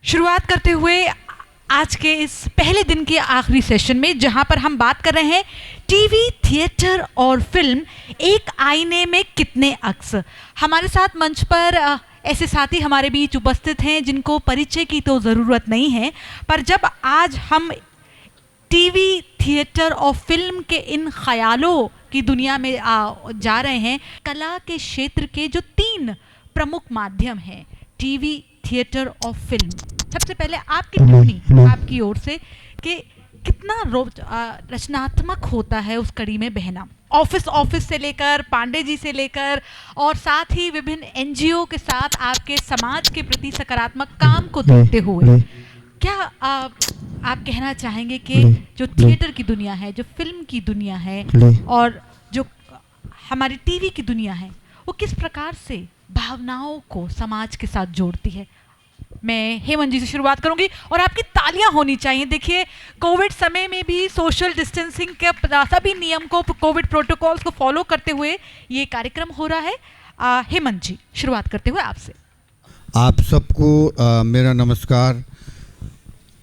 शुरुआत करते हुए आज के इस पहले दिन के आखिरी सेशन में, जहां पर हम बात कर रहे हैं टीवी, थिएटर और फिल्म, एक आईने में कितने अक्स। हमारे साथ मंच पर ऐसे साथी हमारे बीच उपस्थित हैं जिनको परिचय की तो ज़रूरत नहीं है, पर जब आज हम टीवी, थिएटर और फिल्म के इन ख्यालों की दुनिया में जा रहे हैं, कला के क्षेत्र के जो 3 प्रमुख माध्यम हैं, टीवी, थिएटर और फिल्म, सबसे पहले आपकी टिप्पणी आपकी ओर से कि कितना रचनात्मक होता है उस कड़ी में बहना। ऑफिस से लेकर, पांडे जी से लेकर और साथ ही विभिन्न एनजीओ के साथ आपके समाज के प्रति सकारात्मक काम को देखते हुए क्या आप कहना चाहेंगे कि जो थिएटर की दुनिया है, जो फिल्म की दुनिया है और जो हमारी टीवी की दुनिया है, वो किस प्रकार से भावनाओं को समाज के साथ जोड़ती है? मैं हेमंत जी से शुरुआत करूंगी और आपकी तालियां होनी चाहिए। देखिए, कोविड समय में भी सोशल डिस्टेंसिंग के सभी नियम को, कोविड प्रोटोकॉल्स को फॉलो करते हुए ये कार्यक्रम हो रहा है। हेमंत जी, शुरुआत करते हुए आपसे। आप सबको मेरा नमस्कार।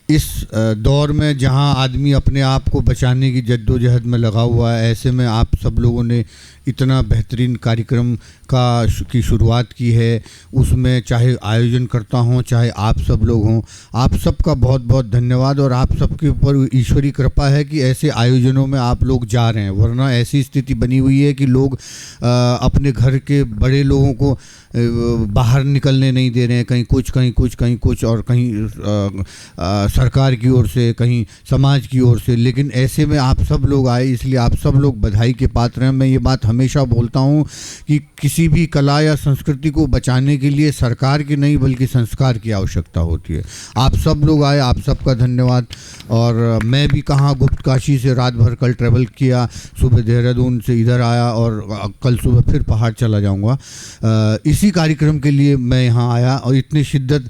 इस दौर में जहां आदमी अपने आप को बचाने की जद्दोजहद में लगा हुआ है, ऐसे में आप सब लोगों ने इतना बेहतरीन कार्यक्रम की शुरुआत की है। उसमें चाहे आयोजन करता हूं, चाहे आप सब लोग हों, आप सबका बहुत बहुत धन्यवाद। और आप सबके ऊपर ईश्वरी कृपा है कि ऐसे आयोजनों में आप लोग जा रहे हैं, वरना ऐसी स्थिति बनी हुई है कि लोग अपने घर के बड़े लोगों को बाहर निकलने नहीं दे रहे हैं, कहीं कुछ और कहीं सरकार की ओर से, कहीं समाज की ओर से। लेकिन ऐसे में आप सब लोग आए, इसलिए आप सब लोग बधाई के पात्र हैं। मैं ये बात हमेशा बोलता हूँ कि किसी भी कला या संस्कृति को बचाने के लिए सरकार की नहीं बल्कि संस्कार की आवश्यकता होती है। आप सब लोग आए, आप सबका धन्यवाद। और मैं भी कहाँ गुप्तकाशी से रात भर कल ट्रैवल किया, सुबह देहरादून से इधर आया और कल सुबह फिर पहाड़ चला जाऊँगा। इसी कार्यक्रम के लिए मैं यहाँ आया। और इतनी शिद्दत,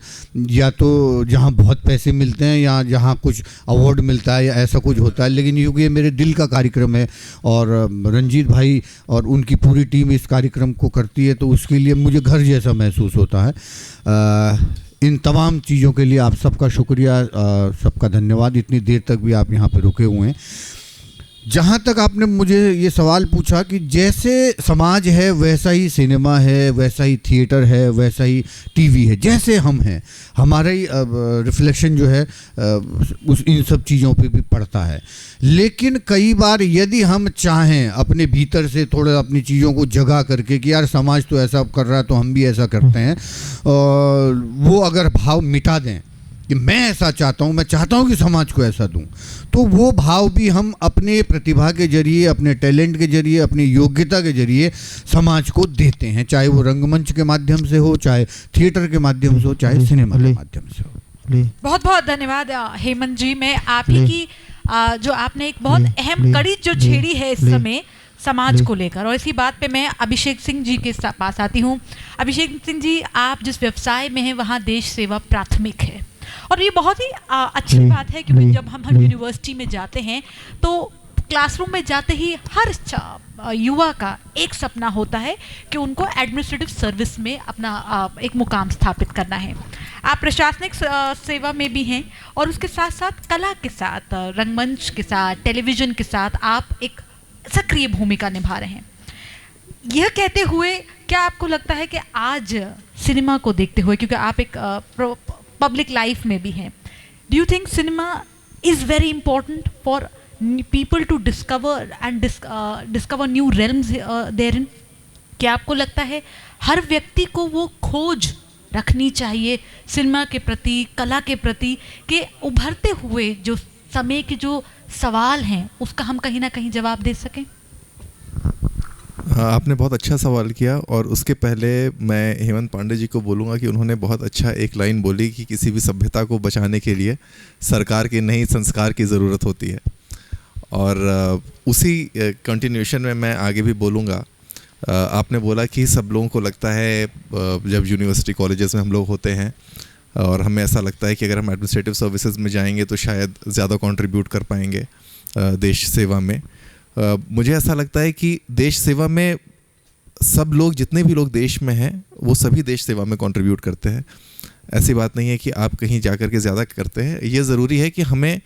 या तो जहाँ बहुत पैसे मिलते हैं या जहाँ कुछ अवार्ड मिलता है या ऐसा कुछ होता है, लेकिन क्योंकि ये मेरे दिल का कार्यक्रम है और रंजीत भाई और उनकी पूरी टीम इस कार्यक्रम को करती है, तो उसके लिए मुझे घर जैसा महसूस होता है। इन तमाम चीज़ों के लिए आप सबका शुक्रिया, सबका धन्यवाद। इतनी देर तक भी आप यहाँ पे रुके हुए हैं। जहाँ तक आपने मुझे ये सवाल पूछा कि जैसे समाज है वैसा ही सिनेमा है, वैसा ही थिएटर है, वैसा ही टीवी है, जैसे हम हैं, हमारा ही रिफ्लेक्शन जो है उस इन सब चीज़ों पे भी पड़ता है। लेकिन कई बार यदि हम चाहें अपने भीतर से थोड़ा अपनी चीज़ों को जगा करके कि यार समाज तो ऐसा कर रहा है तो हम भी ऐसा करते हैं, और वो अगर भाव मिटा दें कि मैं ऐसा चाहता हूँ, मैं चाहता हूँ कि समाज को ऐसा दूँ, तो वो भाव भी हम अपने प्रतिभा के जरिए, अपने टैलेंट के जरिए, अपनी योग्यता के जरिए समाज को देते हैं, चाहे वो रंगमंच के माध्यम से हो, चाहे थिएटर के माध्यम से हो, चाहे सिनेमा के माध्यम से हो। बहुत बहुत धन्यवाद हेमंत जी। मैं आप ही की जो आपने एक बहुत अहम कड़ी जो छेड़ी है इस समय समाज को लेकर, और इसी बात पे मैं अभिषेक सिंह जी के पास आती हूँ। अभिषेक सिंह जी, आप जिस व्यवसाय में हैं वहाँ देश सेवा प्राथमिक है, और ये बहुत ही अच्छी बात है क्योंकि जब हम यूनिवर्सिटी में जाते हैं तो क्लासरूम में जाते ही हर युवा का एक सपना होता है कि उनको एडमिनिस्ट्रेटिव सर्विस में अपना एक मुकाम स्थापित करना है। आप प्रशासनिक सेवा में भी हैं और उसके साथ साथ कला के साथ, रंगमंच के साथ, टेलीविज़न के साथ आप एक सक्रिय भूमिका निभा रहे हैं। यह कहते हुए क्या आपको लगता है कि आज सिनेमा को देखते हुए, क्योंकि आप एक पब्लिक लाइफ में भी हैं, do you think cinema is very important for people to discover and discover new realms therein? क्या आपको लगता है हर व्यक्ति को वो खोज रखनी चाहिए सिनेमा के प्रति, कला के प्रति, कि उभरते हुए जो समय के जो सवाल हैं उसका हम कहीं ना कहीं जवाब दे सकें? आपने बहुत अच्छा सवाल किया, और उसके पहले मैं हेमंत पांडे जी को बोलूँगा कि उन्होंने बहुत अच्छा एक लाइन बोली कि किसी भी सभ्यता को बचाने के लिए सरकार के नहीं संस्कार की ज़रूरत होती है। और उसी कंटिन्यूशन में मैं आगे भी बोलूँगा। आपने बोला कि सब लोगों को लगता है जब यूनिवर्सिटी कॉलेजेस में हम लोग होते हैं और हमें ऐसा लगता है कि अगर हम एडमिनिस्ट्रेटिव सर्विसेज में जाएंगे तो शायद ज़्यादा कंट्रीब्यूट कर पाएंगे देश सेवा में। मुझे ऐसा लगता है कि देश सेवा में सब लोग, जितने भी लोग देश में हैं, वो सभी देश सेवा में कंट्रीब्यूट करते हैं। ऐसी बात नहीं है कि आप कहीं जा कर के ज़्यादा करते हैं। ये ज़रूरी है कि हमें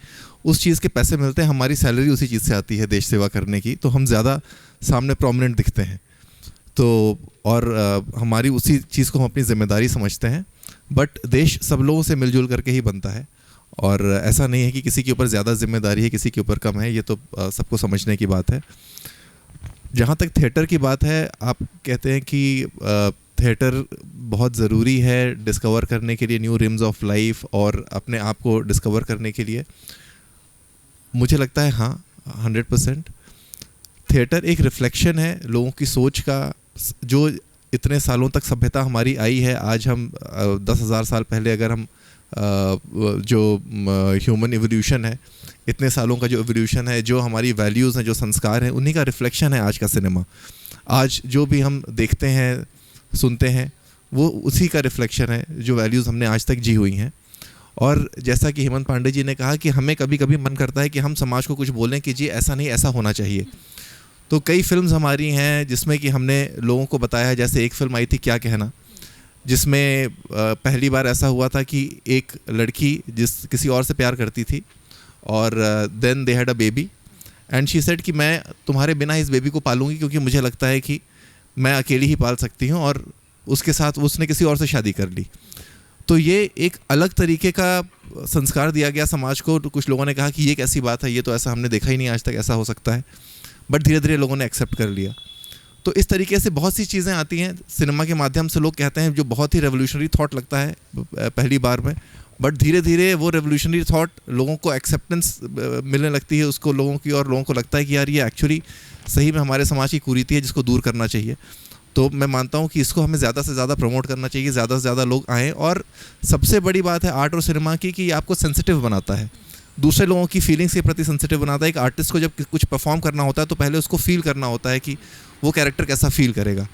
उस चीज़ के पैसे मिलते हैं, हमारी सैलरी उसी चीज़ से आती है देश सेवा करने की, तो हम ज़्यादा सामने प्रोमिनेंट दिखते हैं। तो और हमारी उसी चीज़ को हम अपनी ज़िम्मेदारी समझते हैं। बट देश सब लोगों से मिलजुल करके ही बनता है, और ऐसा नहीं है कि किसी के ऊपर ज़्यादा जिम्मेदारी है, किसी के ऊपर कम है। ये तो सबको समझने की बात है। जहाँ तक थिएटर की बात है, आप कहते हैं कि थिएटर बहुत ज़रूरी है डिस्कवर करने के लिए, न्यू रिम्स ऑफ लाइफ और अपने आप को डिस्कवर करने के लिए। मुझे लगता है हाँ, 100%। थिएटर एक रिफ्लेक्शन है लोगों की सोच का, जो इतने सालों तक सभ्यता हमारी आई है। आज हम 10,000 साल पहले अगर हम जो ह्यूमन एवोल्यूशन है, इतने सालों का जो एवोल्यूशन है, जो हमारी वैल्यूज़ हैं, जो संस्कार हैं, उन्हीं का रिफ्लेक्शन है आज का सिनेमा। आज जो भी हम देखते हैं, सुनते हैं, वो उसी का रिफ्लेक्शन है, जो वैल्यूज़ हमने आज तक जी हुई हैं। और जैसा कि हेमंत पांडे जी ने कहा कि हमें कभी कभी मन करता है कि हम समाज को कुछ बोलें कि जी ऐसा नहीं, ऐसा होना चाहिए। तो कई फिल्म्स हमारी हैं जिसमें कि हमने लोगों को बताया, जैसे एक फिल्म आई थी क्या कहना, जिसमें पहली बार ऐसा हुआ था कि एक लड़की किसी और से प्यार करती थी, और then they had a baby and she said कि मैं तुम्हारे बिना इस बेबी को पालूंगी, क्योंकि मुझे लगता है कि मैं अकेली ही पाल सकती हूँ। और उसके साथ उसने किसी और से शादी कर ली। तो ये एक अलग तरीके का संस्कार दिया गया समाज को। तो कुछ लोगों ने कहा कि ये कैसी बात है, ये तो ऐसा हमने देखा ही नहीं आज तक, ऐसा हो सकता है। बट धीरे धीरे लोगों ने एक्सेप्ट कर लिया। तो इस तरीके से बहुत सी चीज़ें आती हैं सिनेमा के माध्यम से, लोग कहते हैं जो बहुत ही रेवोल्यूशनरी थॉट लगता है पहली बार में, बट धीरे धीरे वो रेवोल्यूशनरी थॉट लोगों को एक्सेप्टेंस मिलने लगती है उसको, लोगों की, और लोगों को लगता है कि यार ये एक्चुअली सही में हमारे समाज की कुरीति है जिसको दूर करना चाहिए। तो मैं मानता हूँ कि इसको हमें ज़्यादा से ज़्यादा प्रमोट करना चाहिए, ज़्यादा से ज़्यादा लोग आएँ। और सबसे बड़ी बात है आर्ट और सिनेमा की कि ये आपको सेंसिटिव बनाता है, दूसरे लोगों की फीलिंग्स के प्रति सेंसिटिव बनाता है। एक आर्टिस्ट को जब कुछ परफॉर्म करना होता है तो पहले उसको फील करना होता है कि वो कैरेक्टर कैसा फील करेगा।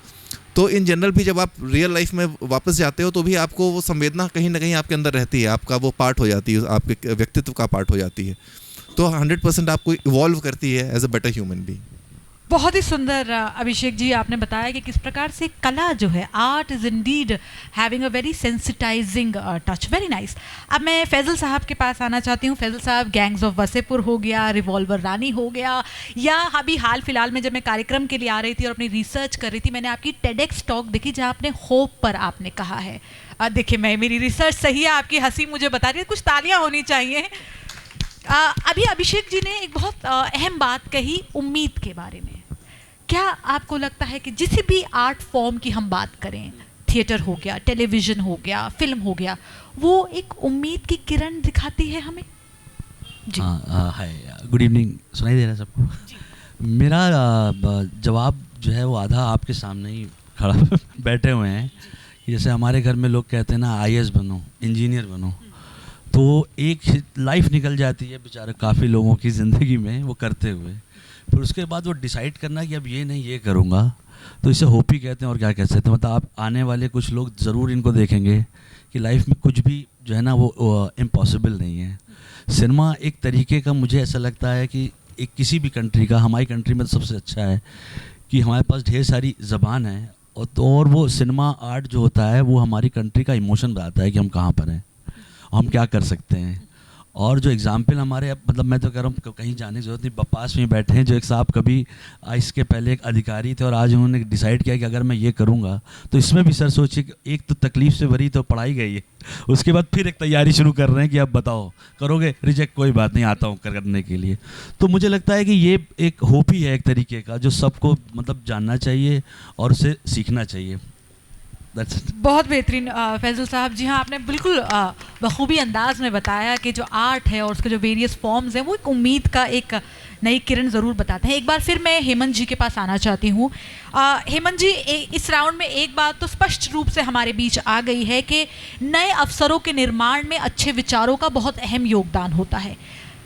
तो इन जनरल भी जब आप रियल लाइफ में वापस जाते हो तो भी आपको वो संवेदना कहीं ना कहीं आपके अंदर रहती है, आपका वो पार्ट हो जाती है, आपके व्यक्तित्व का पार्ट हो जाती है। तो 100% आपको इवॉल्व करती है as a better human being. बहुत ही सुंदर अभिषेक जी आपने बताया कि किस प्रकार से कला जो है, art is Indeed having a very sensitising touch. Very nice. अब मैं फैजल साहब के पास आना चाहती हूँ। फैजल साहब, गैंग्स ऑफ वसेपुर हो गया, रिवॉल्वर रानी हो गया, या अभी हाल फिलहाल में जब मैं कार्यक्रम के लिए आ रही थी और अपनी रिसर्च कर रही थी, मैंने आपकी टेडेक्स टॉक देखी जहाँ आपने होप पर आपने कहा है। देखिए, मेरी रिसर्च सही है, आपकी हंसी मुझे बता रही है, कुछ तालियाँ होनी चाहिए। अभी अभिषेक जी ने एक बहुत अहम बात कही उम्मीद के बारे में। क्या आपको लगता है कि जिस भी आर्ट फॉर्म की हम बात करें, थिएटर हो गया, टेलीविज़न हो गया, फिल्म हो गया, वो एक उम्मीद की किरण दिखाती है हमें? जी हाय, गुड इवनिंग। सुनाई दे रहा है सबको? मेरा जवाब जो है वो आधा आपके सामने ही खड़ा बैठे हुए हैं। जैसे हमारे घर में लोग कहते हैं ना, IAS बनो, इंजीनियर बनो, तो एक लाइफ निकल जाती है बेचारे काफ़ी लोगों की ज़िंदगी में वो करते हुए। फिर उसके बाद वो डिसाइड करना कि अब ये नहीं ये करूँगा, तो इसे होप ही कहते हैं। और क्या कह सकते हैं, मतलब आप आने वाले कुछ लोग ज़रूर इनको देखेंगे कि लाइफ में कुछ भी जो है ना वो इम्पॉसिबल नहीं है। सिनेमा एक तरीके का, मुझे ऐसा लगता है कि एक किसी भी कंट्री का, हमारी कंट्री में तो सबसे अच्छा है कि हमारे पास ढेर सारी ज़बान है, और वो सिनेमा आर्ट जो होता है वो हमारी कंट्री का इमोशन बताता है कि हम कहाँ पर हैं, हम क्या कर सकते हैं। और जो एग्जाम्पल हमारे, अब मतलब मैं तो कह रहा हूँ कहीं जाने की ज़रूरत नहीं, पास में बैठे हैं जो एक साहब कभी इसके पहले एक अधिकारी थे और आज उन्होंने डिसाइड किया कि अगर मैं ये करूँगा तो इसमें भी सर सोचिए कि एक तो तकलीफ से भरी तो पढ़ाई गई है, उसके बाद फिर एक तैयारी शुरू कर रहे हैं कि अब बताओ करोगे, रिजेक्ट, कोई बात नहीं, आता हूँ करने के लिए। तो मुझे लगता है कि ये एक होप ही है एक तरीके का, जो सबको मतलब जानना चाहिए और उसे सीखना चाहिए। बहुत बेहतरीन फैजल साहब। जी हाँ, आपने बिल्कुल बखूबी अंदाज में बताया कि जो आर्ट है और उसके जो वेरियस फॉर्म्स हैं वो एक उम्मीद का एक नई किरण ज़रूर बताते हैं। एक बार फिर मैं हेमंत जी के पास आना चाहती हूँ। हेमंत जी, इस राउंड में एक बात तो स्पष्ट रूप से हमारे बीच आ गई है कि नए अवसरों के निर्माण में अच्छे विचारों का बहुत अहम योगदान होता है।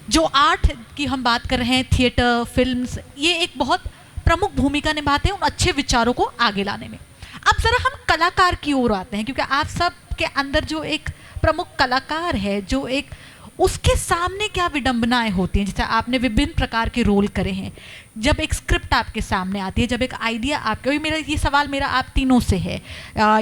जो आर्ट की हम बात कर रहे हैं, थिएटर, फिल्म्स, ये एक बहुत प्रमुख भूमिका निभाते हैं उन अच्छे विचारों को आगे लाने में। अब ज़रा हम कलाकार की ओर आते हैं, क्योंकि आप सब के अंदर जो एक प्रमुख कलाकार है, जो एक उसके सामने क्या विडंबनाएं होती हैं? जैसे आपने विभिन्न प्रकार के रोल करे हैं, जब एक स्क्रिप्ट आपके सामने आती है, जब एक आइडिया आपके, और मेरा ये सवाल मेरा आप तीनों से है।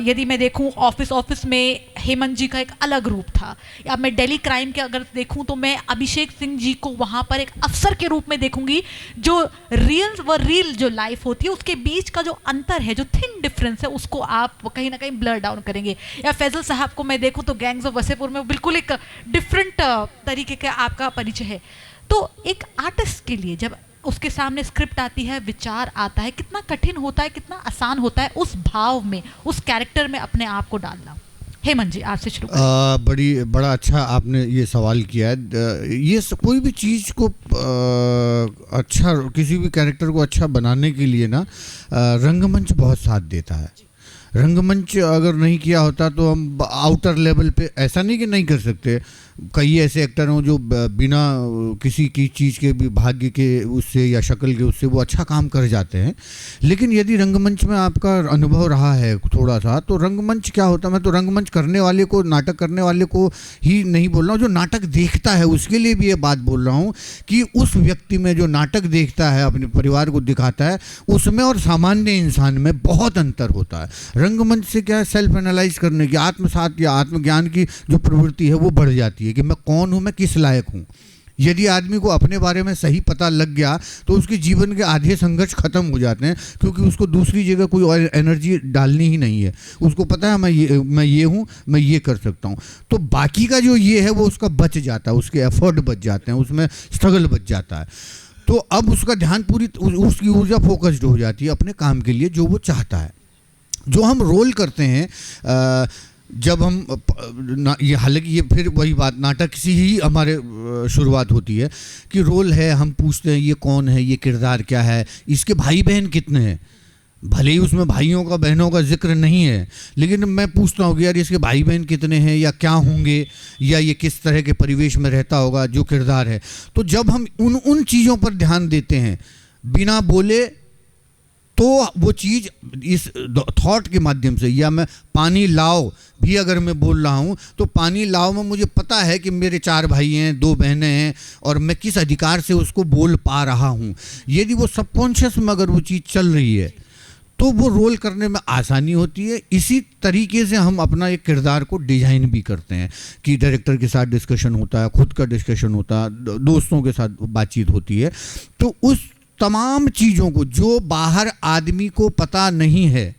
यदि मैं देखूं ऑफिस में हेमंत जी का एक अलग रूप था, या मैं दिल्ली क्राइम के अगर देखूं तो मैं अभिषेक सिंह जी को वहां पर एक अफसर के रूप में देखूंगी, जो रियल जो लाइफ होती है उसके बीच का जो अंतर है, जो थिन डिफरेंस है, उसको आप कहीं ना कहीं ब्लर डाउन करेंगे। या फैजल साहब को मैं देखूं तो गैंग्स ऑफ वसेपुर में बिल्कुल एक डिफरेंट तरीके का आपका परिचय है। तो एक आर्टिस्ट के लिए जब उसके सामने स्क्रिप्ट आती है, विचार आता है, कितना कठिन होता है, कितना आसान होता है उस भाव में, उस कैरेक्टर में अपने आप को डालना? हेमंत जी, आपसे शुरू करें। बड़ा अच्छा आपने ये सवाल किया है। ये कोई भी चीज़ को अच्छा, किसी भी कैरेक्टर को अच्छा बनाने के लिए ना रंगमंच बहुत साथ देता है। रंगमंच अगर नहीं किया होता तो हम आउटर लेवल पे, ऐसा नहीं कि नहीं कर सकते, कई ऐसे एक्टर हों जो बिना किसी की चीज़ के भी, भाग्य के उससे या शक्ल के उससे वो अच्छा काम कर जाते हैं। लेकिन यदि रंगमंच में आपका अनुभव रहा है थोड़ा सा, तो रंगमंच क्या होता है, मैं तो रंगमंच करने वाले को, नाटक करने वाले को ही नहीं बोल रहा हूँ, जो नाटक देखता है उसके लिए भी ये बात बोल रहा हूँ कि उस व्यक्ति में जो नाटक देखता है, अपने परिवार को दिखाता है, उसमें और सामान्य इंसान में बहुत अंतर होता है। रंगमंच से क्या है, सेल्फ एनालाइज करने की, आत्मसात या आत्मज्ञान की जो प्रवृत्ति है वो बढ़ जाती है कि मैं कौन हूँ, मैं किस लायक हूँ। यदि आदमी को अपने बारे में सही पता लग गया तो उसके जीवन के आधे संघर्ष खत्म हो जाते हैं, क्योंकि उसको दूसरी जगह कोई और एनर्जी डालनी ही नहीं है। उसको पता है मैं ये हूँ, मैं ये कर सकता हूँ। तो बाकी का जो ये है वो उसका बच जाता है, उसके एफर्ट बच जाते हैं, उसमें स्ट्रगल बच जाता है। तो अब उसका ध्यान पूरी, उसकी ऊर्जा फोकस्ड हो जाती है अपने काम के लिए जो वो चाहता है। जो हम रोल करते हैं, जब हम ये, हालांकि ये फिर वही बात, नाटक से ही हमारे शुरुआत होती है कि रोल है, हम पूछते हैं ये कौन है, ये किरदार क्या है, इसके भाई बहन कितने हैं। भले ही उसमें भाइयों का बहनों का जिक्र नहीं है, लेकिन मैं पूछता हूँ कि यार इसके भाई बहन कितने हैं, या क्या होंगे, या ये किस तरह के परिवेश में रहता होगा जो किरदार है। तो जब हम उन चीज़ों पर ध्यान देते हैं बिना बोले, तो वो चीज़ इस थॉट के माध्यम से, या मैं पानी लाओ भी अगर मैं बोल रहा हूँ तो पानी लाओ में मुझे पता है कि मेरे 4 भाई हैं, 2 बहनें हैं, और मैं किस अधिकार से उसको बोल पा रहा हूँ। यदि वो सबकॉन्शियस में अगर वो चीज़ चल रही है तो वो रोल करने में आसानी होती है। इसी तरीके से हम अपना एक किरदार को डिजाइन भी करते हैं कि डायरेक्टर के साथ डिस्कशन होता है, खुद का डिस्कशन होता है, दोस्तों के साथ बातचीत होती है। तो उस तमाम चीज़ों को जो बाहर आदमी को पता नहीं है,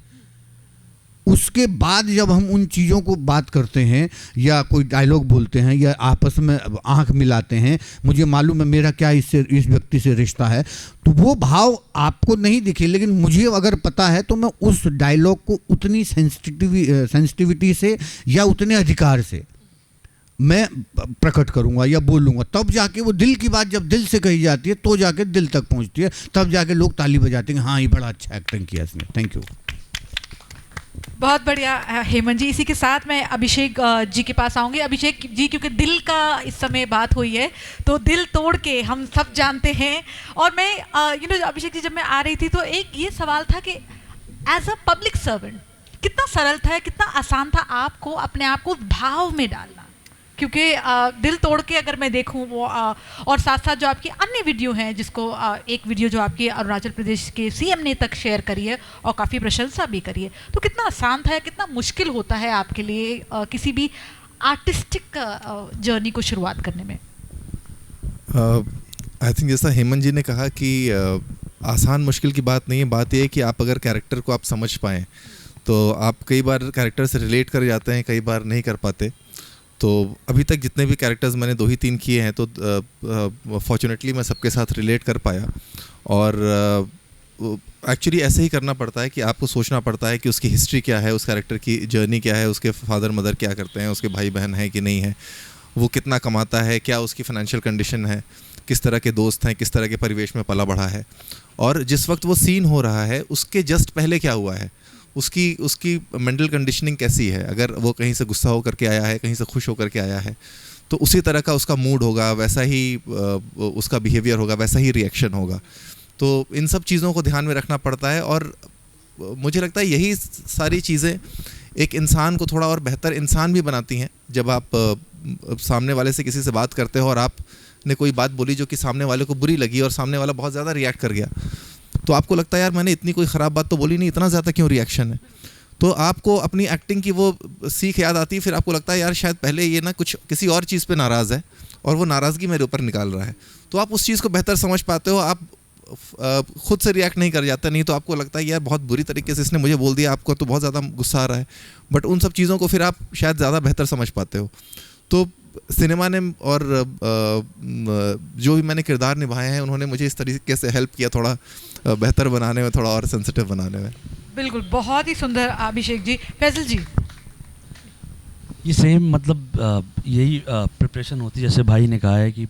उसके बाद जब हम उन चीज़ों को बात करते हैं या कोई डायलॉग बोलते हैं या आपस में आंख मिलाते हैं, मुझे मालूम है मेरा क्या इस व्यक्ति से रिश्ता है, तो वो भाव आपको नहीं दिखे, लेकिन मुझे अगर पता है तो मैं उस डायलॉग को उतनी सेंसिटिविटी से या उतने अधिकार से मैं प्रकट करूंगा या बोलूंगा। तब जाके वो दिल की बात जब दिल से कही जाती है तो जाके दिल तक पहुंचती है, तब जाके लोग ताली बजाते हैं, हाँ ये बड़ा अच्छा एक्टिंग किया इसने। Thank you. बहुत बढ़िया हेमंत जी। इसी के साथ मैं अभिषेक जी के पास आऊँगी। अभिषेक जी, क्योंकि दिल का इस समय बात हुई है तो दिल तोड़ के हम सब जानते हैं, और मैं अभिषेक जी जब मैं आ रही थी तो एक ये सवाल था कि एज अ पब्लिक सर्वेंट कितना सरल था, कितना आसान था आपको अपने आप को भाव में डालना, क्योंकि दिल तोड़ के अगर मैं देखूं वो और साथ साथ जो आपकी अन्य वीडियो हैं, जिसको एक वीडियो जो आपकी अरुणाचल प्रदेश के सीएम ने तक शेयर करी है और काफ़ी प्रशंसा भी करी है, तो कितना आसान था, कितना मुश्किल होता है आपके लिए किसी भी आर्टिस्टिक जर्नी को शुरुआत करने में? आई थिंक जैसा हेमंत जी ने कहा कि आसान मुश्किल की बात नहीं है, बात यह है कि आप अगर कैरेक्टर को आप समझ पाएँ तो आप कई बार कैरेक्टर से रिलेट कर जाते हैं, कई बार नहीं कर पाते। तो अभी तक जितने भी कैरेक्टर्स मैंने 2 ही 3 किए हैं तो फॉर्चुनेटली मैं सबके साथ रिलेट कर पाया। और एक्चुअली ऐसे ही करना पड़ता है कि आपको सोचना पड़ता है कि उसकी हिस्ट्री क्या है, उस कैरेक्टर की जर्नी क्या है, उसके फादर मदर क्या करते हैं, उसके भाई बहन हैं कि नहीं है, वो कितना कमाता है, क्या उसकी फाइनेंशियल कंडीशन है, किस तरह के दोस्त हैं, किस तरह के परिवेश में पला बढ़ा है, और जिस वक्त वो सीन हो रहा है उसके जस्ट पहले क्या हुआ है, उसकी मेंटल कंडीशनिंग कैसी है। अगर वो कहीं से गुस्सा होकर के आया है, कहीं से खुश होकर के आया है, तो उसी तरह का उसका मूड होगा, वैसा ही उसका बिहेवियर होगा, वैसा ही रिएक्शन होगा। तो इन सब चीज़ों को ध्यान में रखना पड़ता है, और मुझे लगता है यही सारी चीज़ें एक इंसान को थोड़ा और बेहतर इंसान भी बनाती हैं। जब आप सामने वाले से किसी से बात करते हो और आपने कोई बात बोली जो कि सामने वाले को बुरी लगी और सामने वाला बहुत ज़्यादा रिएक्ट कर गया, तो आपको लगता है यार मैंने इतनी कोई ख़राब बात तो बोली नहीं, इतना ज़्यादा क्यों रिएक्शन है। तो आपको अपनी एक्टिंग की वो सीख याद आती है, फिर आपको लगता है यार शायद पहले ये ना कुछ किसी और चीज़ पे नाराज़ है और वो नाराज़गी मेरे ऊपर निकाल रहा है, तो आप उस चीज़ को बेहतर समझ पाते हो, आप खुद से रिएक्ट नहीं कर जाता। नहीं तो आपको लगता है यार बहुत बुरी तरीके से इसने मुझे बोल दिया, आपको तो बहुत ज़्यादा गुस्सा आ रहा है, बट उन सब चीज़ों को फिर आप शायद ज़्यादा बेहतर समझ पाते हो। तो सिनेमा ने और जो भी मैंने किरदार निभाए हैं उन्होंने मुझे इस तरीके से हेल्प किया, थोड़ा बेहतर बनाने में, थोड़ा और सेंसिटिव बनाने में। बिल्कुल, बहुत ही सुंदर अभिषेक जी। फैजल जी, ये सेम मतलब यही प्रिपरेशन होती है, जैसे भाई ने कहा है कि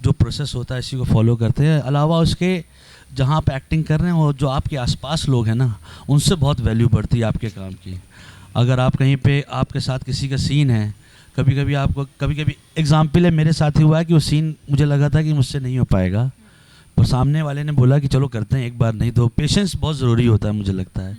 जो प्रोसेस होता है इसी को फॉलो करते हैं। अलावा उसके जहाँ आप एक्टिंग कर रहे हैं और जो आपके आसपास लोग हैं ना, उनसे बहुत वैल्यू बढ़ती है आपके काम की। अगर आप कहीं पे आपके साथ किसी का सीन है, कभी कभी एग्जाम्पल है, मेरे साथ ही हुआ है कि वो सीन मुझे लगा था कि मुझसे नहीं हो पाएगा, पर सामने वाले ने बोला कि चलो करते हैं एक बार। नहीं तो पेशेंस बहुत ज़रूरी होता है, मुझे लगता है।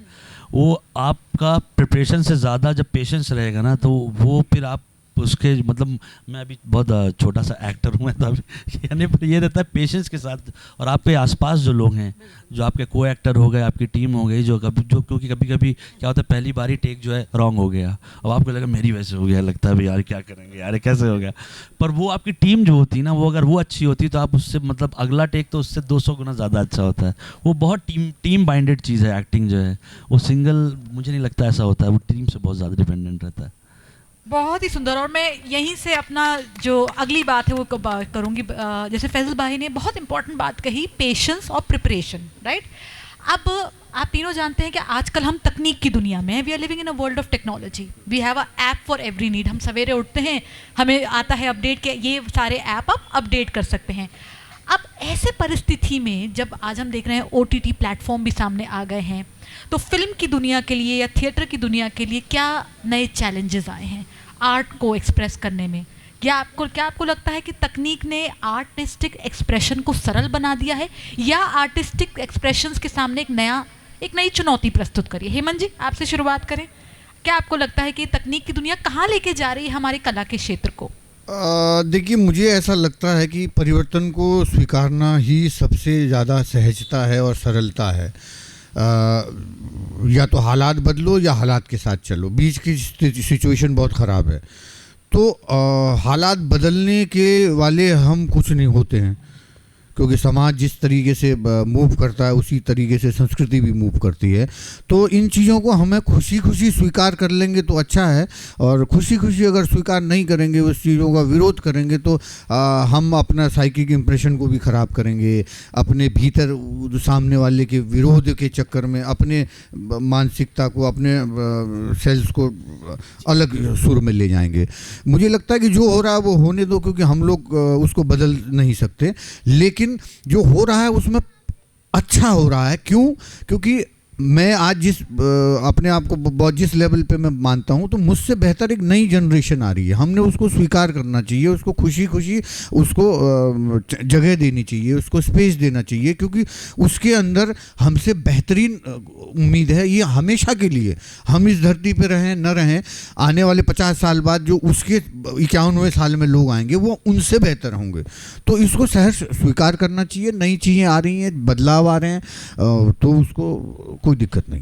वो आपका प्रिपरेशन से ज़्यादा जब पेशेंस रहेगा ना, तो वो फिर आप उसके मतलब, मैं अभी बहुत छोटा सा एक्टर हूँ, तो यानी पर ये रहता है पेशेंस के साथ। और आपके आसपास जो लोग हैं, जो आपके को एक्टर हो गए, आपकी टीम हो गई, क्योंकि कभी कभी क्या होता है, पहली बारी टेक जो है रॉन्ग हो गया, अब आपको लगा मेरी वजह से हो गया, लगता है भाई यार क्या करेंगे यार कैसे हो गया। पर वो आपकी टीम जो होती है ना, वो अगर वो अच्छी होती तो आप उससे मतलब अगला टेक तो उससे 200 गुना ज़्यादा अच्छा होता है। वो बहुत टीम बाइंडेड चीज़ है एक्टिंग जो है, वो सिंगल मुझे नहीं लगता ऐसा होता है, वो टीम से बहुत ज़्यादा डिपेंडेंट रहता है। बहुत ही सुंदर। और मैं यहीं से अपना जो अगली बात है वो करूँगी। जैसे फैजल भाई ने बहुत इंपॉर्टेंट बात कही, पेशेंस और प्रिपरेशन, राइट। अब आप तीनों जानते हैं कि आजकल हम तकनीक की दुनिया में, we are living in a world of technology, we have a app for every need. हम सवेरे उठते हैं, हमें आता है अपडेट के ये सारे ऐप आप अपडेट कर सकते हैं। अब ऐसे परिस्थिति में जब आज हम देख रहे हैं OTT प्लेटफॉर्म भी सामने आ गए हैं, तो फिल्म की दुनिया के लिए या थिएटर की दुनिया के लिए क्या नए चैलेंजेस आए हैं आर्ट को एक्सप्रेस करने में? क्या आपको लगता है कि तकनीक ने आर्टिस्टिक एक्सप्रेशन को सरल बना दिया है, या आर्टिस्टिक एक्सप्रेशंस के सामने एक नई चुनौती प्रस्तुत करी है? हेमंत जी, आपसे शुरुआत करें। क्या आपको लगता है कि तकनीक की दुनिया कहाँ लेके जा रही है हमारी कला के क्षेत्र को? देखिए, मुझे ऐसा लगता है कि परिवर्तन को स्वीकारना ही सबसे ज़्यादा सहजता है और सरलता है। या तो हालात बदलो या हालात के साथ चलो, बीच की सिचुएशन बहुत ख़राब है। तो हालात बदलने के वाले हम कुछ नहीं होते हैं, क्योंकि समाज जिस तरीके से मूव करता है उसी तरीके से संस्कृति भी मूव करती है। तो इन चीज़ों को हमें खुशी खुशी स्वीकार कर लेंगे तो अच्छा है, और खुशी खुशी अगर स्वीकार नहीं करेंगे, उस चीज़ों का विरोध करेंगे, तो हम अपना साइकिक इंप्रेशन को भी ख़राब करेंगे। अपने भीतर सामने वाले के विरोध के चक्कर में अपने मानसिकता को, अपने सेल्स को अलग सुर में ले जाएंगे। मुझे लगता है कि जो हो रहा है वो होने दो, क्योंकि हम लोग उसको बदल नहीं सकते। लेकिन जो हो रहा है उसमें अच्छा हो रहा है। क्यों? क्योंकि मैं आज अपने आप को जिस लेवल पे मैं मानता हूँ, तो मुझसे बेहतर एक नई जनरेशन आ रही है। हमने उसको स्वीकार करना चाहिए, उसको खुशी खुशी उसको जगह देनी चाहिए, उसको स्पेस देना चाहिए, क्योंकि उसके अंदर हमसे बेहतरीन उम्मीद है। ये हमेशा के लिए, हम इस धरती पे रहें न रहें, आने वाले 50 साल बाद जो उसके 51वें साल में लोग आएंगे वो उनसे बेहतर होंगे। तो इसको सहर्ष स्वीकार करना चाहिए। नई चीज़ें आ रही हैं, बदलाव आ रहे हैं, तो उसको कोई दिक्कत नहीं।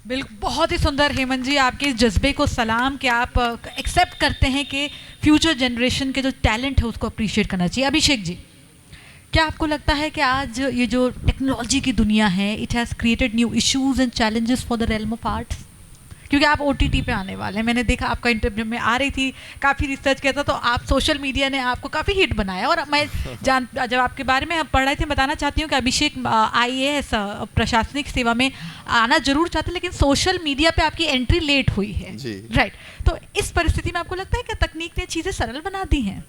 बिल्कुल, बहुत ही सुंदर हेमंत जी, आपके इस जज्बे को सलाम कि आप एक्सेप्ट करते हैं कि फ्यूचर जनरेशन के जो टैलेंट है उसको अप्रिशिएट करना चाहिए। अभिषेक जी, क्या आपको लगता है कि आज ये जो टेक्नोलॉजी की दुनिया है, it has created new issues and challenges for the realm of arts? क्योंकि आप OTT पे आने वाले हैं, मैंने देखा आपका इंटरव्यू में आ रही थी, काफ़ी रिसर्च किया था, तो आप सोशल मीडिया ने आपको काफ़ी हिट बनाया। और मैं जब आपके बारे में पढ़ रहे थे, बताना चाहती हूँ कि अभिषेक IAS प्रशासनिक सेवा में आना जरूर चाहते, लेकिन सोशल मीडिया पे आपकी एंट्री लेट हुई है, राइट। तो इस परिस्थिति में आपको लगता है कि तकनीक ने चीज़ें सरल बना दी हैं?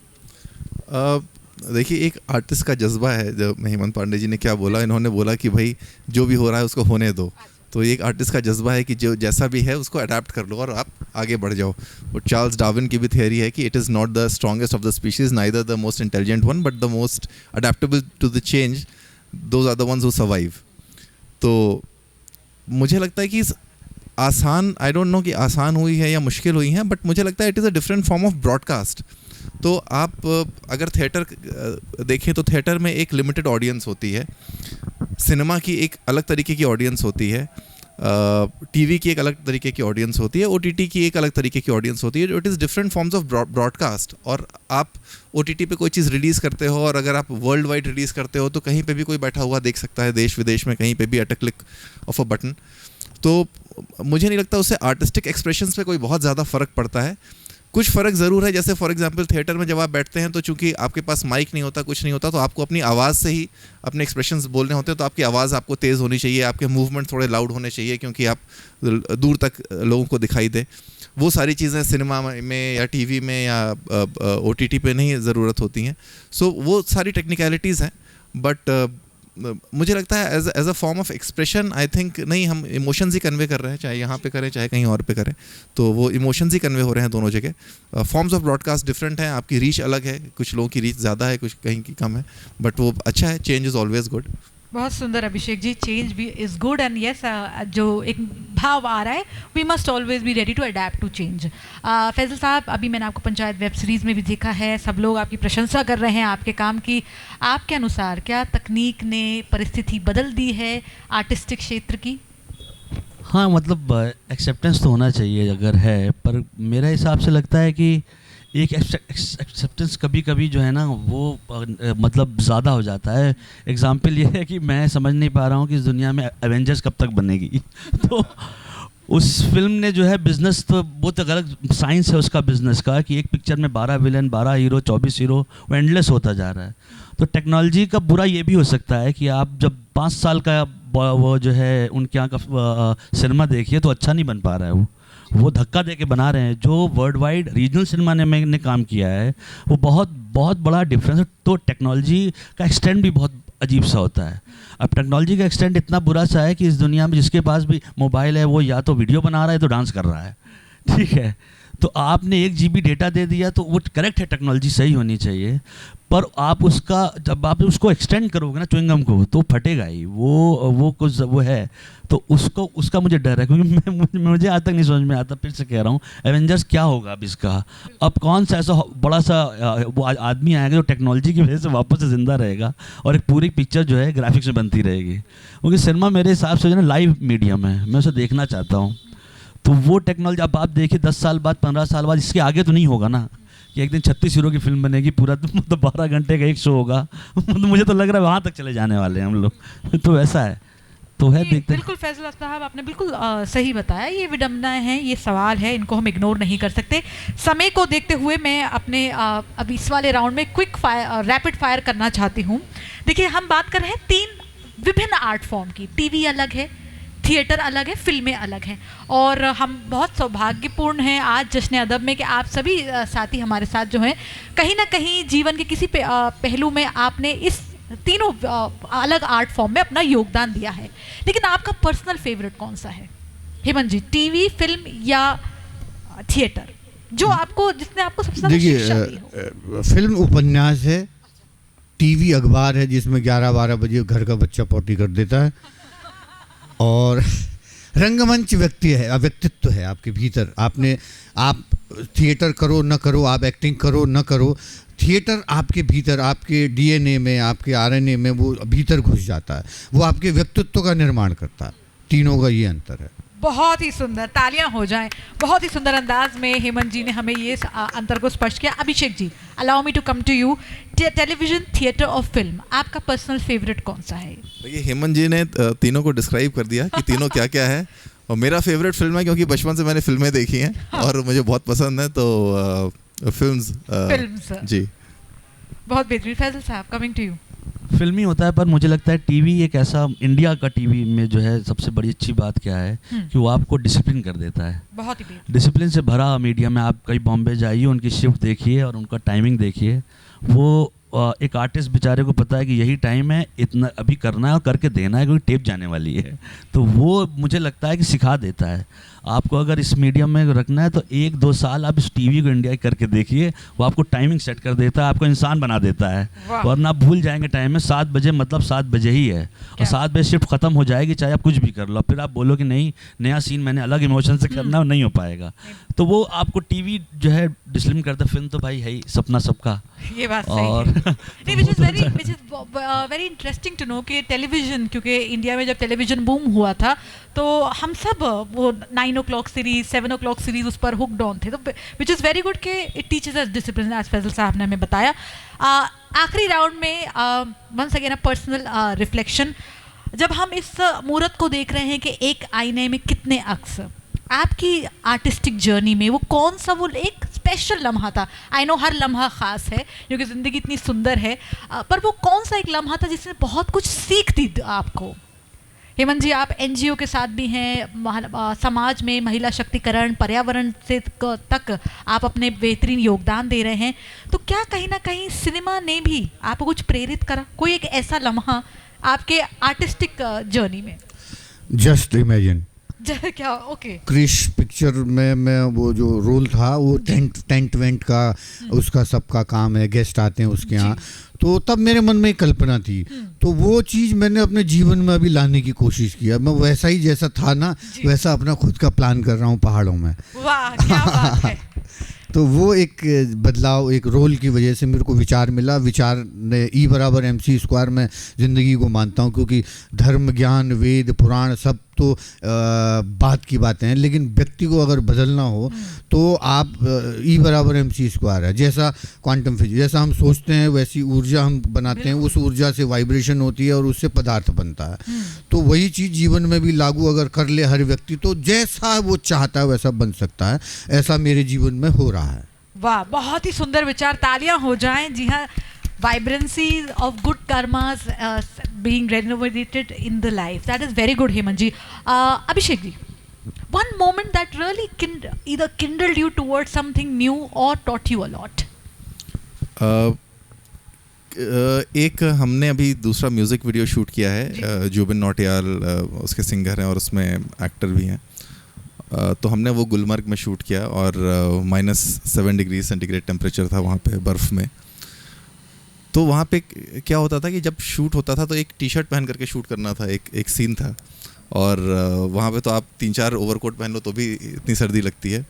देखिए, एक आर्टिस्ट का जज्बा है। जब हेमंत पांडे जी ने क्या बोला, इन्होंने बोला कि भाई जो भी हो रहा है उसको होने दो। तो एक आर्टिस्ट का जज्बा है कि जो जैसा भी है उसको अडेप्ट कर लो और आप आगे बढ़ जाओ। और चार्ल्स डार्विन की भी थियरी है कि it is not the strongest of the species, neither the most intelligent one, but the most adaptable to the change, those are the ones who survive. तो मुझे लगता है कि आसान, आई डोंट नो कि आसान हुई है या मुश्किल हुई है, बट मुझे लगता है it is a different form of broadcast. तो आप अगर थिएटर देखें तो थिएटर में एक लिमिटेड ऑडियंस होती है, सिनेमा की एक अलग तरीके की ऑडियंस होती है, टीवी की एक अलग तरीके की ऑडियंस होती है, ओटीटी की एक अलग तरीके की ऑडियंस होती है। It is different forms of broadcast. और आप ओटीटी पे कोई चीज़ रिलीज़ करते हो और अगर आप वर्ल्ड वाइड रिलीज़ करते हो तो कहीं पे भी कोई बैठा हुआ देख सकता है, देश विदेश में कहीं पे भी at a click of a button. तो मुझे नहीं लगता उससे आर्टिस्टिक एक्सप्रेशंस पे कोई बहुत ज़्यादा फ़र्क पड़ता है। कुछ फ़र्क ज़रूर है, जैसे फॉर एग्जांपल थिएटर में जब आप बैठते हैं तो चूंकि आपके पास माइक नहीं होता, कुछ नहीं होता, तो आपको अपनी आवाज़ से ही अपने एक्सप्रेशंस बोलने होते हैं। तो आपकी आवाज़ आपको तेज़ होनी चाहिए, आपके मूवमेंट थोड़े लाउड होने चाहिए क्योंकि आप दूर तक लोगों को दिखाई दे। वो सारी चीज़ें सिनेमा में या टीवी में या ओटीटी पे नहीं ज़रूरत होती हैं। सो वो सारी टेक्निकलिटीज़ हैं, बट मुझे लगता है as a form of expression I think नहीं, हम इमोशंस ही कन्वे कर रहे हैं, चाहे यहाँ पे करें चाहे कहीं और पे करें, तो वो इमोशंस ही कन्वे हो रहे हैं दोनों जगह। फॉर्म्स ऑफ ब्रॉडकास्ट डिफरेंट हैं, आपकी रीच अलग है, कुछ लोगों की रीच ज़्यादा है, कुछ कहीं की कम है, बट वो अच्छा है, चेंज इज़ ऑलवेज गुड। बहुत सुंदर अभिषेक जी, चेंज भी इज़ गुड एंड यस, जो एक भाव आ रहा है, we must always be ready to adapt to change. Faisal sahab, अभी मैंने आपको पंचायत वेब सीरीज़ में भी देखा है, सब लोग आपकी प्रशंसा कर रहे हैं आपके काम की। आपके अनुसार क्या तकनीक ने परिस्थिति बदल दी है आर्टिस्टिक क्षेत्र की? हाँ, मतलब एक्सेप्टेंस तो होना चाहिए अगर है, पर मेरा हिसाब से लगता है कि एक एक्सेप्टेंस कभी कभी जो है ना वो मतलब ज़्यादा हो जाता है। एग्जाम्पल ये है कि मैं समझ नहीं पा रहा हूँ कि इस दुनिया में एवेंजर्स कब तक बनेगी। तो उस फिल्म ने जो है बिज़नेस, तो बहुत अलग साइंस है उसका बिज़नेस का, कि एक पिक्चर में 12 विलन, 12 हीरो, 24 हीरो, वो एंडलेस होता जा रहा है। तो टेक्नोलॉजी का बुरा ये भी हो सकता है कि आप जब 5 साल का वो जो है उनके यहाँ का सिनेमा देखिए तो अच्छा नहीं बन पा रहा है, वो धक्का दे के बना रहे हैं। जो वर्ल्ड वाइड रीजनल सिनेमा ने काम किया है वो बहुत बहुत बड़ा डिफरेंस है। तो टेक्नोलॉजी का एक्सटेंड भी बहुत अजीब सा होता है। अब टेक्नोलॉजी का एक्सटेंड इतना बुरा सा है कि इस दुनिया में जिसके पास भी मोबाइल है वो या तो वीडियो बना रहा है तो डांस कर रहा है, ठीक है। तो आपने 1 GB डेटा दे दिया तो वो करेक्ट है, टेक्नोलॉजी सही होनी चाहिए, पर आप उसका जब आप उसको एक्सटेंड करोगे ना च्युइंगम को तो फटेगा ही, वो कुछ वो है। तो उसका मुझे डर है, क्योंकि मुझे आज तक नहीं समझ में आता, फिर से कह रहा हूँ, एवेंजर्स क्या होगा अब इसका। अब कौन सा ऐसा बड़ा सा वो आदमी आएगा जो टेक्नोलॉजी की वजह से वापस से ज़िंदा रहेगा और एक पूरी पिक्चर जो है ग्राफिक्स में बनती रहेगी। क्योंकि सिनेमा मेरे हिसाब से जो है ना लाइव मीडियम है, मैं उसे देखना चाहता हूँ। तो वो टेक्नोलॉजी अब आप देखिए 10 साल बाद, 15 साल बाद, इसके आगे तो नहीं होगा ना कि एक दिन 36 हीरो की फिल्म बनेगी, पूरा तो 12 घंटे का एक शो होगा। मुझे तो लग रहा है वहाँ तक चले जाने वाले हैं हम लोग। तो ऐसा है, तो है, देखते हैं। बिल्कुल फैजल साहब, आपने बिल्कुल सही बताया। ये विडंबनाएं हैं, ये सवाल है, इनको हम इग्नोर नहीं कर सकते। समय को देखते हुए मैं अपने अब इस वाले राउंड में क्विक फायर, रैपिड फायर करना चाहती हूँ। देखिए, हम बात कर रहे हैं 3 विभिन्न आर्ट फॉर्म की। टीवी अलग है, थिएटर अलग है, फिल्में अलग हैं, और हम बहुत सौभाग्यपूर्ण हैं आज जश्न अदब में कि आप सभी साथी हमारे साथ जो हैं, कहीं ना कहीं जीवन के किसी पहलू में आपने इस तीनों अलग आर्ट फॉर्म में अपना योगदान दिया है। लेकिन आपका पर्सनल फेवरेट कौन सा है हेमंत जी? टीवी, फिल्म या थिएटर, जो आपको, जिसने आपको सबसे ज़्यादा शिक्षा दी हो? फिल्म उपन्यास है, टीवी अखबार है जिसमें 11-12 बजे घर का बच्चा पॉटी कर देता है, और रंगमंच व्यक्तित्व है आपके भीतर। आप थिएटर करो न करो, आप एक्टिंग करो न करो, थिएटर आपके भीतर, आपके डीएनए में, आपके आरएनए में वो भीतर घुस जाता है, वो आपके व्यक्तित्व का निर्माण करता है। तीनों का ये अंतर है। बहुत ही सुंदर, तालियां हो जाएं। बहुत ही सुंदर अंदाज में हेमंत जी ने हमें ये अंतर को स्पष्ट किया। Abhishek ji, allow me to come to you. Television, theatre और फिल्म, आपका पर्सनल फेवरेट कौन सा है? देखिए, हेमंत जी ने तीनों को डिस्क्राइब कर दिया कि तीनों क्या क्या है, और मेरा फेवरेट फिल्म है क्योंकि बचपन से मैंने फिल्में देखी हैं और मुझे बहुत पसंद है, तो फिल्म्स जी। बहुत बेहतरीन। फैजल साहब, कमिंग टू यू। फिल्मी होता है, पर मुझे लगता है टीवी एक ऐसा, इंडिया का टीवी में जो है सबसे बड़ी अच्छी बात क्या है कि वो आपको डिसिप्लिन कर देता है। बहुत ही डिसिप्लिन से भरा मीडियम है। आप कहीं बॉम्बे जाइए, उनकी शिफ्ट देखिए और उनका टाइमिंग देखिए, वो एक आर्टिस्ट बेचारे को पता है कि यही टाइम है, इतना अभी करना है और करके देना है, क्योंकि टेप जाने वाली है। तो वो मुझे लगता है कि सिखा देता है आपको। अगर इस मीडियम में रखना है तो 1-2 साल आप इस टीवी को इंडिया करके देखिए, वो आपको टाइमिंग सेट कर देता है, आपको इंसान बना देता है। वरना आप भूल जाएंगे टाइम में, 7 बजे मतलब 7 बजे ही है, और 7 बजे शिफ्ट खत्म हो जाएगी, चाहे आप कुछ भी कर लो। फिर आप बोलो कि नहीं, नया सीन मैंने अलग इमोशन से करना है, नहीं हो पाएगा। तो वो आपको टीवी जो है डिस्प्ले करता, फिल्म तो भाई है ही, सपना सबका। ये बात और सही है। नहीं, which is very interesting to know कि टेलीविज़न, क्योंकि इंडिया में जब टेलीविज़न बूम हुआ था तो हम सब वो 9 o'clock सीरीज, 7 o'clock सीरीज उस पर हुक्ड ऑन थे। तो विच इज़ वेरी गुड कि it teaches us discipline, as Faisal sahab ने हमें बताया। आखिरी राउंड में once again a personal reflection, जब हम इस मूरत को देख रहे हैं कि एक आईने में कितने अक्स, आपकी आर्टिस्टिक जर्नी में वो कौन सा वो एक स्पेशल लम्हा था? आई नो हर लम्हा ख़ास है क्योंकि ज़िंदगी इतनी सुंदर है, पर वो कौन सा एक लम्हा था जिसने बहुत कुछ सीख दी आपको? हेमंत जी, आप एनजीओ के साथ भी हैं, समाज में महिला शक्तिकरण, पर्यावरण से तक आप अपने बेहतरीन योगदान दे रहे हैं, तो क्या कहीं ना कहीं सिनेमा ने भी आपको कुछ प्रेरित करा? कोई एक ऐसा लम्हा आपके आर्टिस्टिक जर्नी में? जस्ट इमेजिन क्या? ओके, क्रिश पिक्चर में मैं वो जो रोल था वो टेंट वेंट का, उसका सबका काम है, गेस्ट आते हैं उसके यहाँ, तो तब मेरे मन में एक कल्पना थी, तो वो चीज़ मैंने अपने जीवन में अभी लाने की कोशिश किया। मैं वैसा ही जैसा था ना, वैसा अपना खुद का प्लान कर रहा हूँ पहाड़ों में। वाह, क्या बात है। तो वो एक बदलाव, एक रोल की वजह से मेरे को विचार मिला। विचार ने E=MC² में ज़िंदगी को मानता हूँ, क्योंकि धर्म, ज्ञान, वेद, पुराण सब तो बात की बातें हैं, लेकिन व्यक्ति को अगर बदलना हो तो आप E=MC² है। जैसा क्वांटम फिजिक्स, जैसा हम सोचते हैं वैसी ऊर्जा हम बनाते हैं, उस ऊर्जा से वाइब्रेशन होती है और उससे पदार्थ बनता है। तो वही चीज़ जीवन में भी लागू अगर कर ले हर व्यक्ति, तो जैसा वो चाहता है वैसा बन सकता है। ऐसा मेरे जीवन में हो रहा है। वाह, बहुत ही सुंदर विचार, तालियां हो जाएं। जी हाँ, vibrancy of good karmas being renovated in the life. That is very good, Hemant ji. Abhishek ji, one moment that really either kindled you towards something new or taught you a lot. एक हमने अभी दूसरा music video shoot किया है, जुबिन नौटियाल उसके singer हैं और उसमें एक्टर भी हैं। तो हमने वो गुलमर्ग में शूट किया और -7 डिग्री सेंटीग्रेड टेम्परेचर था वहाँ पे, बर्फ़ में। तो वहाँ पे क्या होता था कि जब शूट होता था तो एक टी-शर्ट पहन करके शूट करना था, एक सीन था, और वहाँ पे तो आप 3-4 ओवरकोट पहन लो तो भी इतनी सर्दी लगती है।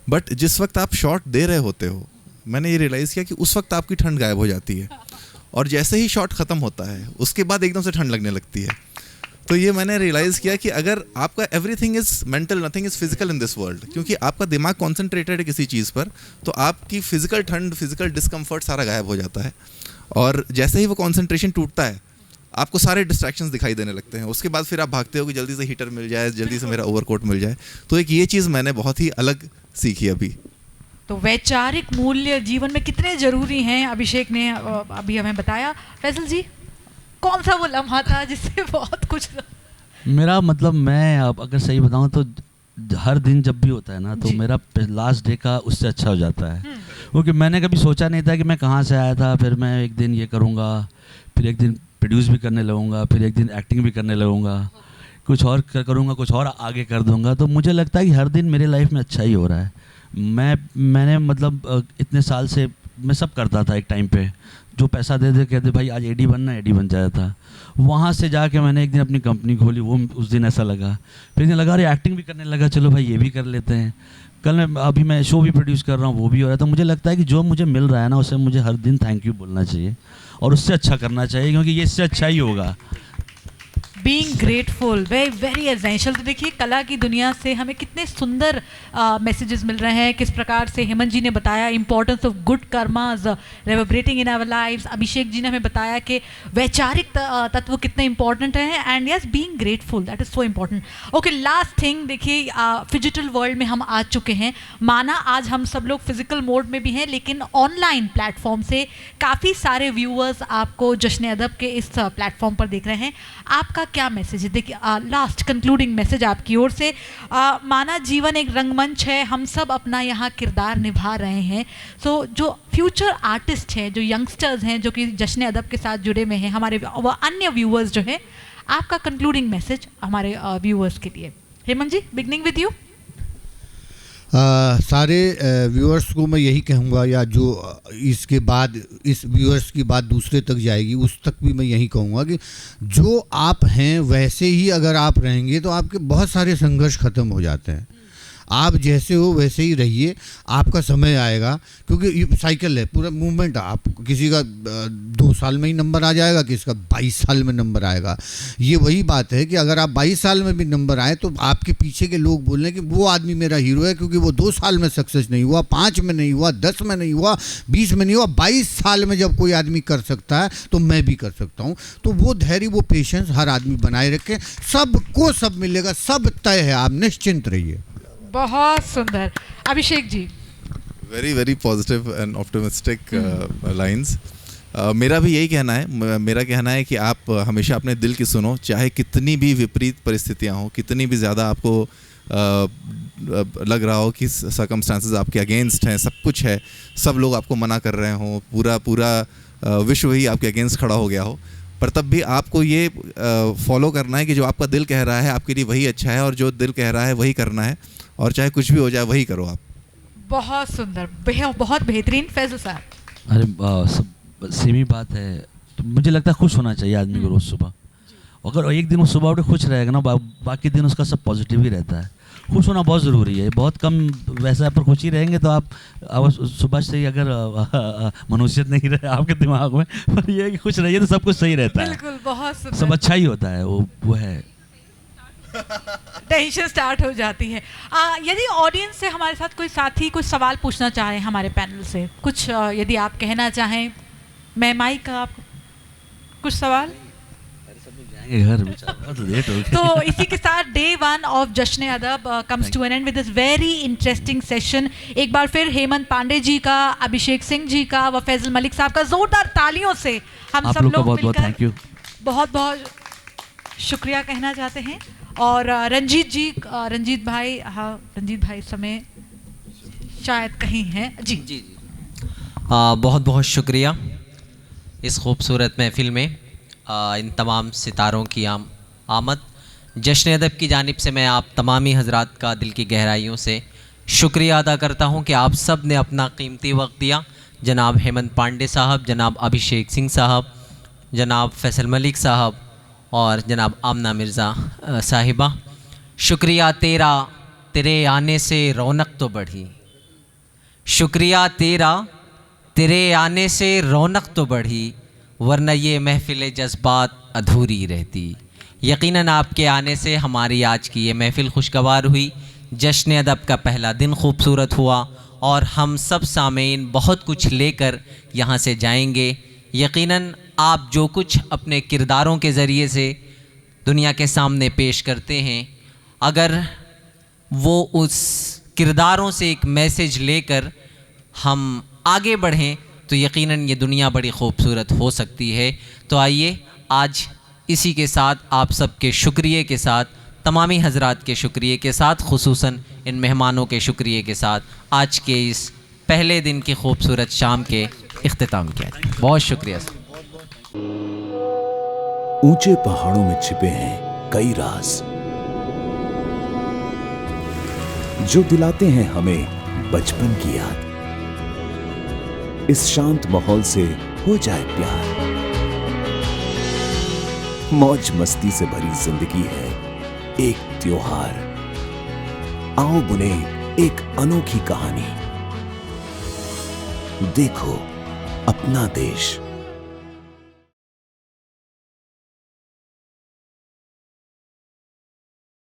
बट जिस वक्त आप शॉट दे रहे होते हो, मैंने ये रियलाइज़ किया कि उस वक्त आपकी ठंड गायब हो जाती है, और जैसे ही शॉट ख़त्म होता है उसके बाद एकदम से ठंड लगने लगती है। तो ये मैंने रियलाइज़ किया कि अगर आपका everything is mental, nothing is physical in this world, क्योंकि आपका दिमाग कॉन्सेंट्रेटेड है किसी चीज़ पर, तो आपकी फिजिकल ठंड, फिजिकल डिस्कम्फर्ट सारा गायब हो जाता है। और जैसे ही वो कंसंट्रेशन टूटता है, आपको सारे डिस्ट्रैक्शंस दिखाई देने लगते हैं। उसके बाद फिर आप भागते हो कि जल्दी से हीटर मिल जाए, जल्दी से मेरा ओवरकोट मिल जाए। तो एक ये चीज़ मैंने बहुत ही अलग सीखी अभी। तो वैचारिक मूल्य जीवन में कितने ज़रूरी हैं, अभिषेक ने अभी हमें बताया। फैसल जी, कौन सा वो लम्हा था जिससे बहुत कुछ? मेरा मतलब, मैं अब अगर सही बताऊँ तो हर दिन जब भी होता है ना, तो मेरा लास्ट डे का उससे अच्छा हो जाता है, क्योंकि मैंने कभी सोचा नहीं था कि मैं कहाँ से आया था। फिर मैं एक दिन ये करूँगा, फिर एक दिन प्रोड्यूस भी करने लगूँगा, फिर एक दिन एक्टिंग भी करने लगूँगा, कुछ और करूँगा, कुछ और आगे कर दूँगा। तो मुझे लगता है कि हर दिन मेरे लाइफ में अच्छा ही हो रहा है। मैंने मतलब इतने साल से मैं सब करता था, एक टाइम पे जो पैसा दे दे कहते भाई आज एडी बनना, एडी बन जाया था। वहाँ से जाके मैंने एक दिन अपनी कंपनी खोली, वो उस दिन ऐसा लगा, फिर दिन लगा अरे एक्टिंग भी करने लगा, चलो भाई ये भी कर लेते हैं। अभी मैं शो भी प्रोड्यूस कर रहा हूँ, वो भी हो रहा है। तो मुझे लगता है कि जो मुझे मिल रहा है ना, उसे मुझे हर दिन थैंक यू बोलना चाहिए और उससे अच्छा करना चाहिए, क्योंकि ये इससे अच्छा ही होगा। Being grateful, very very essential. तो देखिए, कला की दुनिया से हमें कितने सुंदर मैसेजेस मिल रहे हैं। किस प्रकार से हेमंत जी ने बताया importance of good karmas reverberating in our lives. Abhishek ji ने हमें बताया कि वैचारिक तत्व कितने इंपॉर्टेंट हैं, and yes, being grateful, that is so important. Okay, last thing, देखिए फिजिकल वर्ल्ड में हम आ चुके हैं। माना आज हम सब लोग फिजिकल मोड में भी हैं, लेकिन ऑनलाइन प्लेटफॉर्म से काफ़ी सारे व्यूअर्स आपको जश्न अदब के इस प्लेटफॉर्म पर देख रहे हैं। आपका क्या मैसेज है? देखिए लास्ट कंक्लूडिंग मैसेज आपकी ओर से। माना जीवन एक रंगमंच है, हम सब अपना यहाँ किरदार निभा रहे हैं। सो जो फ्यूचर आर्टिस्ट हैं, जो यंगस्टर्स हैं, जो कि जश्न अदब के साथ जुड़े हुए हैं, हमारे वो अन्य व्यूअर्स जो हैं, आपका कंक्लूडिंग मैसेज हमारे व्यूअर्स के लिए। हेमंत जी, बिगनिंग विद यू। सारे व्यूअर्स को मैं यही कहूँगा, या जो इसके बाद इस व्यूअर्स की बात दूसरे तक जाएगी उस तक भी मैं यही कहूँगा कि जो आप हैं वैसे ही अगर आप रहेंगे तो आपके बहुत सारे संघर्ष खत्म हो जाते हैं। आप जैसे हो वैसे ही रहिए, आपका समय आएगा, क्योंकि ये साइकिल है, पूरा मूवमेंट। आप किसी का 2 साल में ही नंबर आ जाएगा, किसी का 22 साल में नंबर आएगा। ये वही बात है कि अगर आप 22 साल में भी नंबर आए तो आपके पीछे के लोग बोल रहे हैं कि वो आदमी मेरा हीरो है, क्योंकि वो 2 साल में सक्सेस नहीं हुआ, 5 में नहीं हुआ, 10 में नहीं हुआ, 20 में नहीं हुआ, 22 साल में जब कोई आदमी कर सकता है तो मैं भी कर सकता हूँ। तो वो धैर्य, वो पेशेंस हर आदमी बनाए रखे, सबको सब मिलेगा, सब तय है, आप निश्चिंत रहिए। बहुत सुंदर। Abhishek ji. Very very positive and optimistic lines. मेरा भी यही कहना है, मेरा कहना है कि आप हमेशा अपने दिल की सुनो, चाहे कितनी भी विपरीत परिस्थितियां हो, कितनी भी ज़्यादा आपको लग रहा हो कि सर्कमस्टांसेस आपके अगेंस्ट हैं, सब कुछ है, सब लोग आपको मना कर रहे हों, पूरा विश्व ही आपके अगेंस्ट खड़ा हो गया हो, पर तब भी आपको ये फॉलो करना है कि जो आपका दिल कह रहा है आपके लिए वही अच्छा है, और जो दिल कह रहा है वही करना है, और चाहे कुछ भी हो जाए वही करो आप। बहुत सुंदर, बहुत बेहतरीन। फैजल साहब। अरे सेम ही बात है। तो मुझे लगता है खुश होना चाहिए आदमी को रोज़ सुबह। अगर एक दिन वो सुबह उठ के खुश रहेगा ना, बाकी दिन उसका सब पॉजिटिव ही रहता है। खुश होना बहुत ज़रूरी है। बहुत कम वैसा पर खुश ही रहेंगे तो आप सुबह से ही अगर मनुष्यत नहीं रहे आपके दिमाग में, पर ये है कि खुश रहिए तो सब कुछ सही रहता है। बिल्कुल, बहुत सुंदर। सब अच्छा ही होता है। वो है, टेंशन स्टार्ट हो जाती है। यदि ऑडियंस से हमारे साथ कोई साथी कुछ सवाल पूछना चाहे हमारे पैनल से, कुछ यदि आप कहना चाहें, मैं माइक का आप कुछ सवाल। घर बहुत लेट हो गया। तो इसी के साथ day 1 of Jashn Adab comes to an end with this very interesting session. एक बार फिर हेमंत पांडे जी का, अभिषेक सिंह जी का व फैजल मलिक साहब का जोरदार तालियों से हम सब लोग बहुत मिलकर थैंक यू, बहुत बहुत शुक्रिया कहना चाहते हैं। और रंजीत जी, रंजीत भाई, हाँ रंजीत भाई समय शायद कहीं हैं जी। जी बहुत बहुत शुक्रिया इस खूबसूरत महफिल में इन तमाम सितारों की आमद। जश्न अदब की जानिब से मैं आप तमामी हजरात का दिल की गहराइयों से शुक्रिया अदा करता हूं कि आप सब ने अपना कीमती वक्त दिया। जनाब हेमंत पांडे साहब, जनाब अभिषेक सिंह साहब, जनाब फैसल मलिक साहब और जनाब आमना मिर्ज़ा साहिबा, शुक्रिया तेरा, तेरे आने से रौनक तो बढ़ी। शुक्रिया तेरा, तेरे आने से रौनक तो बढ़ी, वरना ये महफ़िल जज्बात अधूरी रहती। यकीनन आपके आने से हमारी आज की ये महफ़िल खुशगवार हुई। जश्न अदब का पहला दिन खूबसूरत हुआ और हम सब सामीन बहुत कुछ लेकर यहाँ से जाएंगे। यकीनन आप जो कुछ अपने किरदारों के ज़रिए से दुनिया के सामने पेश करते हैं, अगर वो उस किरदारों से एक मैसेज लेकर हम आगे बढ़ें तो यकीनन ये दुनिया बड़ी खूबसूरत हो सकती है। तो आइए आज इसी के साथ आप सबके शुक्रिया के साथ, तमामी हजरात के शुक्रिया के साथ, खुसूसन इन मेहमानों के शुक्रिया के साथ आज के इस पहले दिन की खूबसूरत शाम के इख्तिताम किया। बहुत शुक्रिया। ऊंचे पहाड़ों में छिपे हैं कई राज जो दिलाते हैं हमें बचपन की याद। इस शांत माहौल से हो जाए प्यार। मौज मस्ती से भरी जिंदगी है एक त्योहार। आओ बुने एक अनोखी कहानी। देखो अपना देश।